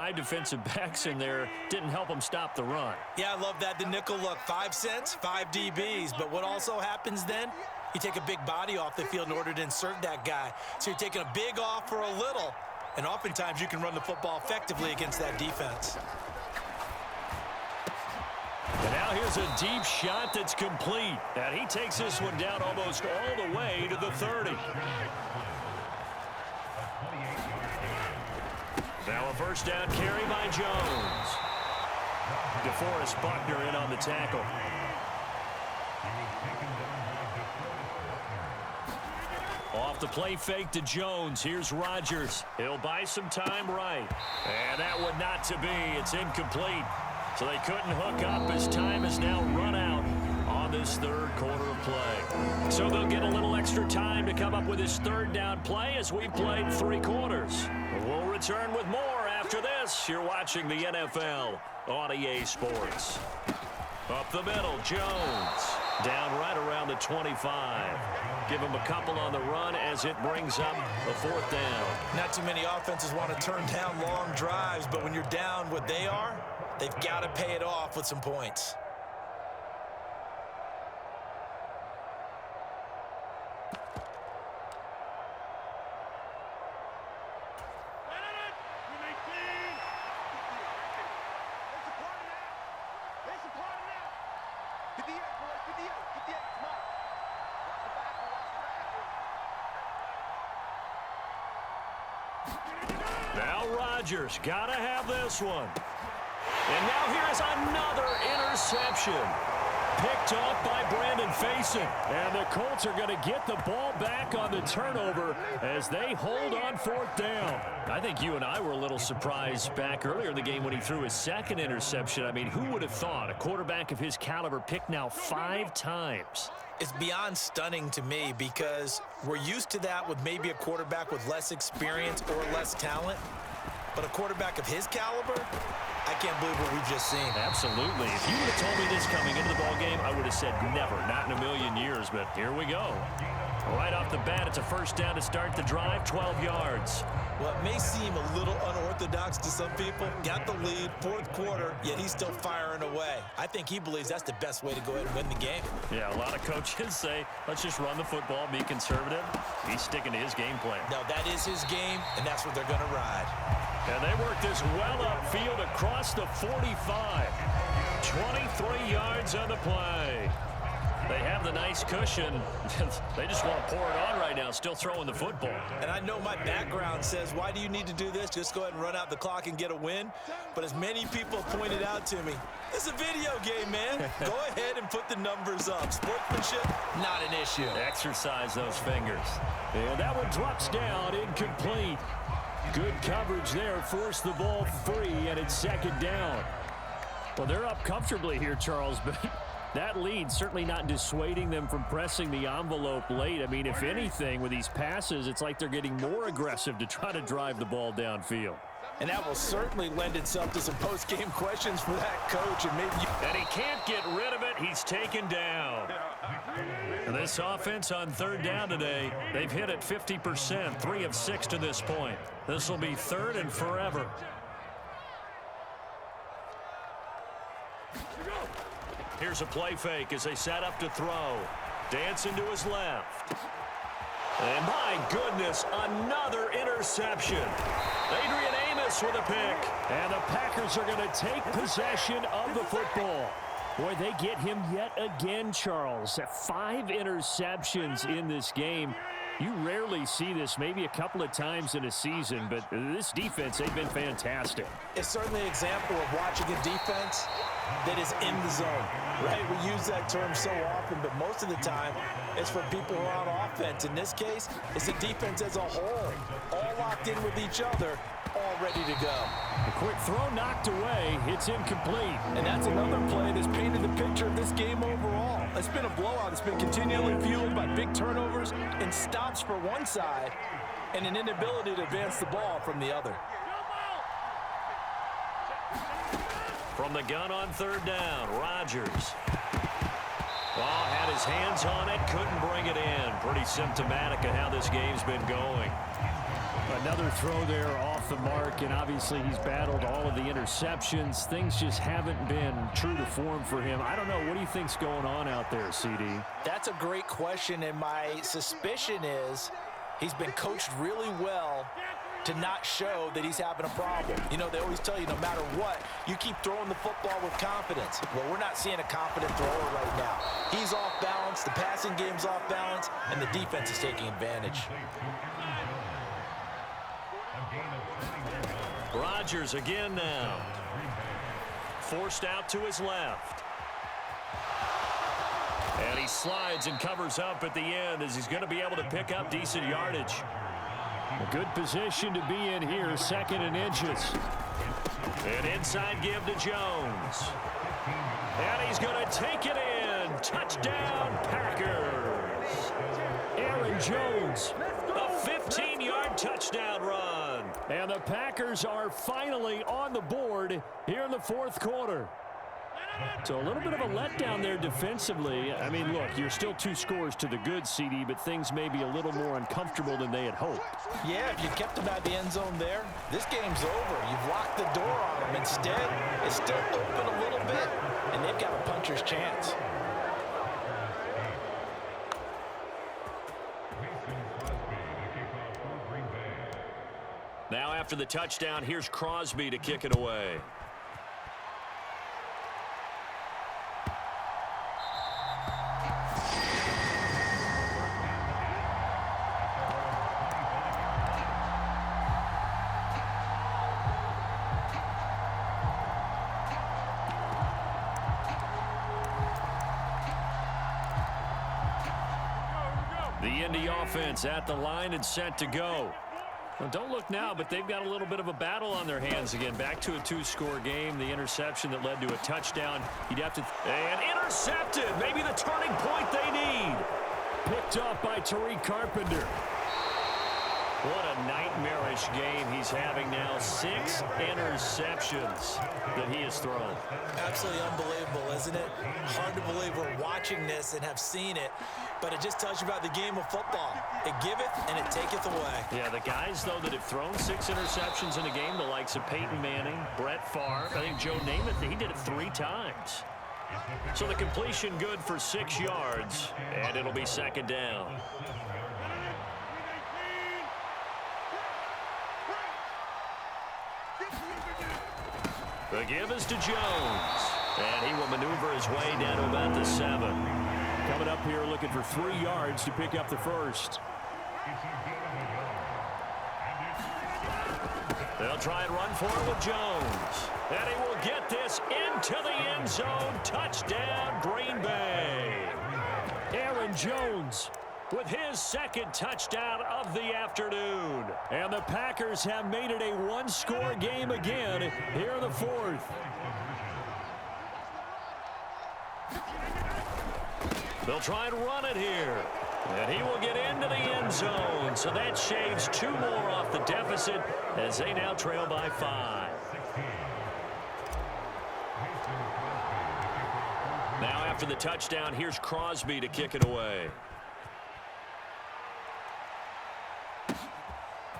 5 defensive backs in there didn't help him stop the run. Yeah, I love that. The nickel look, 5 cents, 5 DBs. But what also happens then, you take a big body off the field in order to insert that guy. So you're taking a big off for a little. And oftentimes you can run the football effectively against that defense. And now here's a deep shot that's complete. And he takes this one down almost all the way to the 30. Now a first down carry by Jones. DeForest Buckner in on the tackle. Off the play fake to Jones. Here's Rodgers. He'll buy some time right. And that one not to be. It's incomplete. So they couldn't hook up as time has now run out on this third quarter of play. So they'll get a little extra time to come up with this third down play as we played 3 quarters. We'll return with more after this. You're watching the NFL on EA Sports. Up the middle, Jones. Down right around the 25. Give him a couple on the run as it brings up a 4th down. Not too many offenses want to turn down long drives, but when you're down what they are, they've got to pay it off with some points. Now Rodgers got to have this one. And now here's another interception. Picked off by Brandon Faison. And the Colts are going to get the ball back on the turnover as they hold on 4th down. I think you and I were a little surprised back earlier in the game when he threw his 2nd interception. I mean, who would have thought a quarterback of his caliber picked now 5 times? It's beyond stunning to me because we're used to that with maybe a quarterback with less experience or less talent. But a quarterback of his caliber, I can't believe what we've just seen. Absolutely. If you would have told me this coming into the ballgame, I would have said never, not in a million years. But here we go. Right off the bat, it's a first down to start the drive, 12 yards. Well, it may seem a little unorthodox to some people. Got the lead, 4th quarter, yet he's still firing away. I think he believes that's the best way to go ahead and win the game. Yeah, a lot of coaches say, let's just run the football, be conservative. He's sticking to his game plan. No, that is his game, and that's what they're going to ride. And they work this well upfield across the 45. 23 yards on the play. They have the nice cushion. They just want to pour it on right now, still throwing the football. And I know my background says, why do you need to do this? Just go ahead and run out the clock and get a win. But as many people have pointed out to me, this is a video game, man. Go ahead and put the numbers up. Sportsmanship, not an issue. Exercise those fingers. And that one drops down, incomplete. Good coverage there, forced the ball free, and it's 2nd down. Well, they're up comfortably here, Charles, but that lead certainly not dissuading them from pressing the envelope late. I mean, if anything, with these passes, it's like they're getting more aggressive to try to drive the ball downfield. And that will certainly lend itself to some post-game questions for that coach. And he can't get rid of it. He's taken down. And this offense on 3rd down today, they've hit it 50%, 3 of 6 to this point. This will be 3rd and forever. Here's a play fake as they set up to throw. Dancing to his left. And my goodness, another interception. Adrian Amos with a pick. And the Packers are going to take possession of the football. Boy, they get him yet again, Charles. 5 interceptions in this game. You rarely see this, maybe a couple of times in a season, but this defense, they've been fantastic. It's certainly an example of watching a defense that is in the zone, right? We use that term so often, but most of the time, it's for people who are on offense. In this case, it's a defense as a whole, all locked in with each other, all ready to go. A quick throw knocked away. It's incomplete. And that's another play that's painted the picture of this game overall. It's been a blowout. It's been continually fueled by big turnovers and stops for one side and an inability to advance the ball from the other. From the gun on 3rd down, Rodgers. Well, had his hands on it, couldn't bring it in. Pretty symptomatic of how this game's been going. Another throw there off the mark, and obviously he's battled all of the interceptions. Things just haven't been true to form for him. I don't know. What do you think's going on out there, CD? That's a great question, and my suspicion is he's been coached really well to not show that he's having a problem. You know, they always tell you no matter what, you keep throwing the football with confidence. Well, we're not seeing a confident thrower right now. He's off balance, the passing game's off balance, and the defense is taking advantage. Rodgers again now. Forced out to his left. And he slides and covers up at the end as he's going to be able to pick up decent yardage. A good position to be in here, 2nd and inches. An inside give to Jones. And he's going to take it in. Touchdown, Packers. Aaron Jones, a 15-yard touchdown run. And the Packers are finally on the board here in the 4th quarter. So a little bit of a letdown there defensively. I mean, look, you're still 2 scores to the good, CD, but things may be a little more uncomfortable than they had hoped. Yeah, if you kept them out of the end zone there, this game's over. You've locked the door on them. Instead, it's still open a little bit, and they've got a puncher's chance. Now after the touchdown, here's Crosby to kick it away. The Indy offense at the line and set to go. Well, don't look now, but they've got a little bit of a battle on their hands again. Back to a 2-score game. The interception that led to a touchdown. He'd have to... And intercepted! Maybe the turning point they need. Picked up by Tariq Carpenter. What a nightmarish game he's having now. 6 interceptions that he has thrown. Absolutely unbelievable, isn't it? Hard to believe we're watching this and have seen it, but it just tells you about the game of football. It giveth and it taketh away. Yeah, the guys, though, that have thrown 6 interceptions in a game, the likes of Peyton Manning, Brett Favre, I think Joe Namath, he did it 3 times. So the completion good for 6 yards, and it'll be 2nd down. The give is to Jones, and he will maneuver his way down to about the 7. Coming up here looking for 3 yards to pick up the first. They'll try and run for it with Jones. And he will get this into the end zone. Touchdown, Green Bay. Aaron Jones with his 2nd touchdown of the afternoon. And the Packers have made it a 1-score game again here in the 4th. They'll try and run it here. And he will get into the end zone. So that shaves 2 more off the deficit as they now trail by 5. Now after the touchdown, here's Crosby to kick it away.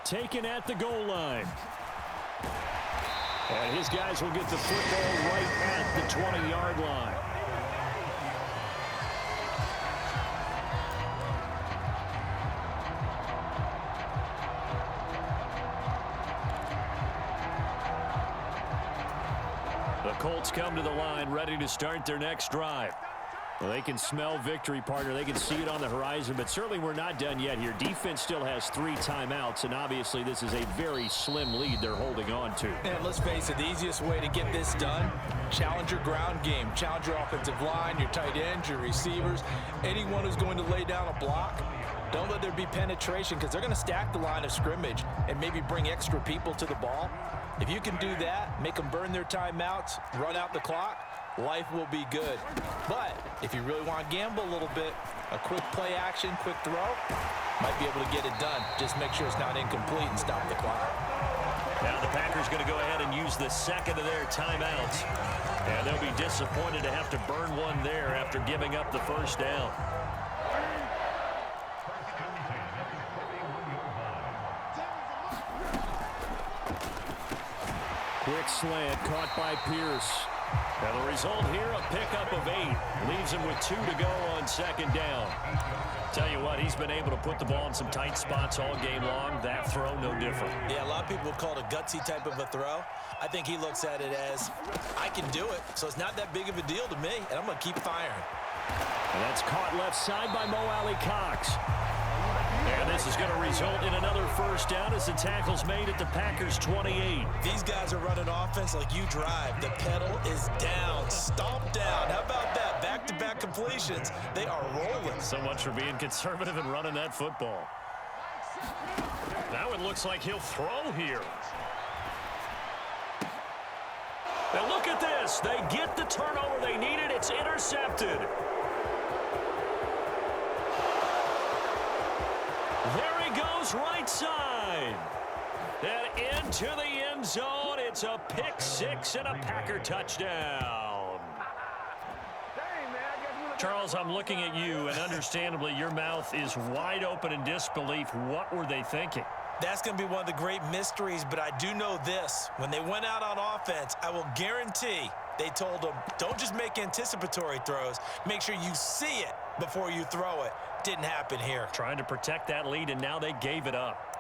Taken at the goal line. And his guys will get the football right at the 20-yard line. The Colts come to the line, ready to start their next drive. Well, they can smell victory, partner. They can see it on the horizon, but certainly we're not done yet here. Defense still has 3 timeouts, and obviously this is a very slim lead they're holding on to. And let's face it, the easiest way to get this done, challenge your ground game. Challenge your offensive line, your tight ends, your receivers, anyone who's going to lay down a block. Don't let there be penetration because they're going to stack the line of scrimmage and maybe bring extra people to the ball. If you can do that, make them burn their timeouts, run out the clock, life will be good. But if you really want to gamble a little bit, a quick play action, quick throw, might be able to get it done. Just make sure it's not incomplete and stop the clock. Now the Packers going to go ahead and use the 2nd of their timeouts. And they'll be disappointed to have to burn one there after giving up the first down. Quick slant caught by Pierce. And the result here, a pickup of 8. Leaves him with 2 to go on second down. Tell you what, he's been able to put the ball in some tight spots all game long. That throw, no different. Yeah, a lot of people would call it a gutsy type of a throw. I think he looks at it as, I can do it, so it's not that big of a deal to me, and I'm going to keep firing. And that's caught left side by Mo Alley Cox. And this is going to result in another first down as the tackle's made at the Packers' 28. These guys are running offense like you drive. The pedal is down, stomp down. How about that? Back-to-back completions. They are rolling. So much for being conservative and running that football. Now it looks like he'll throw here. And look at this. They get the turnover they needed. It's intercepted. There he goes, right side. And into the end zone. It's a pick six and a Packer touchdown. Charles, I'm looking at you, and understandably, your mouth is wide open in disbelief. What were they thinking? That's going to be one of the great mysteries, but I do know this. When they went out on offense, I will guarantee they told them, don't just make anticipatory throws. Make sure you see it before you throw it. Didn't happen here. Trying to protect that lead, and now they gave it up.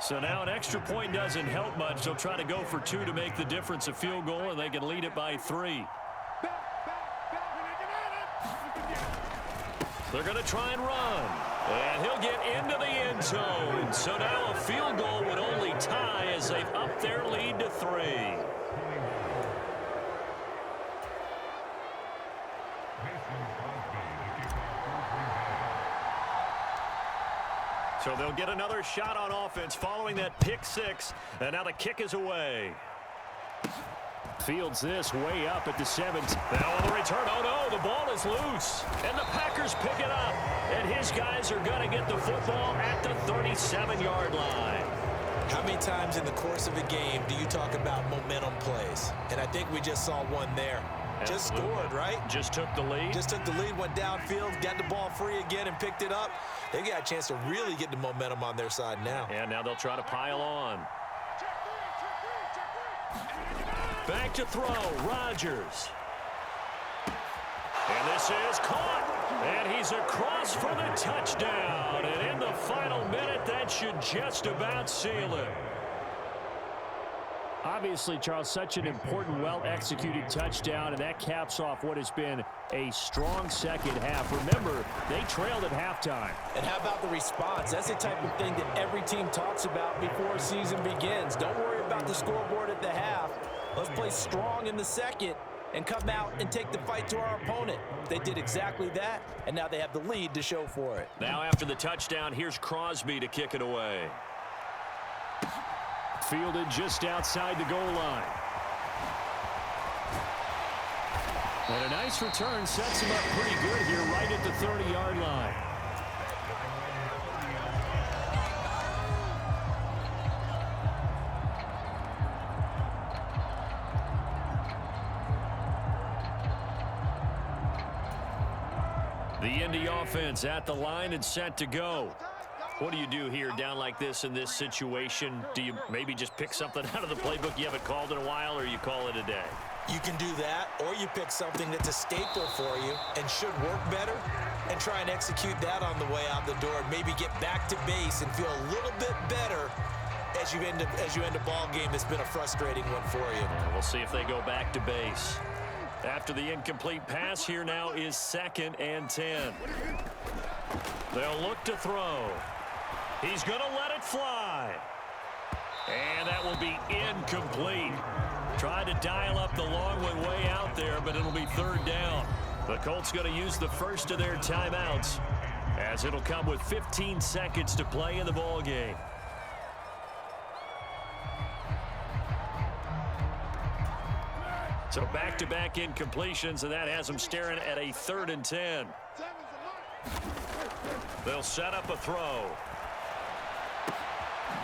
So now an extra point doesn't help much. They'll try to go for 2 to make the difference a field goal, and they can lead it by 3. They're going to try and run. And he'll get into the end zone. So now a field goal would only tie as they've upped their lead to 3. So they'll get another shot on offense following that pick six. And now the kick is away. Fields this way up at the 7th. Now on the return. Oh, no, the ball is loose. And the Packers pick it up. And his guys are going to get the football at the 37-yard line. How many times in the course of a game do you talk about momentum plays? And I think we just saw one there. Just scored, right? Just took the lead. Just took the lead, went downfield, got the ball free again, and picked it up. They got a chance to really get the momentum on their side now. And now they'll try to pile on. Back to throw, Rodgers. And this is caught. And he's across for the touchdown. And in the final minute, that should just about seal it. Obviously, Charles, such an important, well-executed touchdown, and that caps off what has been a strong second half. Remember, they trailed at halftime. And how about the response? That's the type of thing that every team talks about before a season begins. Don't worry about the scoreboard at the half. Let's play strong in the second and come out and take the fight to our opponent. They did exactly that, and now they have the lead to show for it. Now after the touchdown, here's Crosby to kick it away. Fielded just outside the goal line. And a nice return sets him up pretty good here right at the 30-yard line. The Indy offense at the line and set to go. What do you do here down like this in this situation? Do you maybe just pick something out of the playbook you haven't called in a while, or you call it a day? You can do that, or you pick something that's a staple for you and should work better and try and execute that on the way out the door and maybe get back to base and feel a little bit better as you end a ball game that's been a frustrating one for you. Yeah, we'll see if they go back to base. After the incomplete pass, here now is 2nd and 10. They'll look to throw. He's going to let it fly. And that will be incomplete. Tried to dial up the long one way out there, but it'll be 3rd down. The Colts going to use the first of their timeouts, as it'll come with 15 seconds to play in the ball game. So back-to-back incompletions, and that has them staring at a 3rd and 10. They'll set up a throw.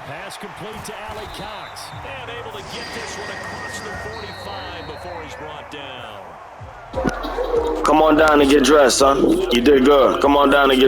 Pass complete to Alley Cox. And able to get this one across the 45 before he's brought down. Come on down and get dressed, son. You did good. Come on down and get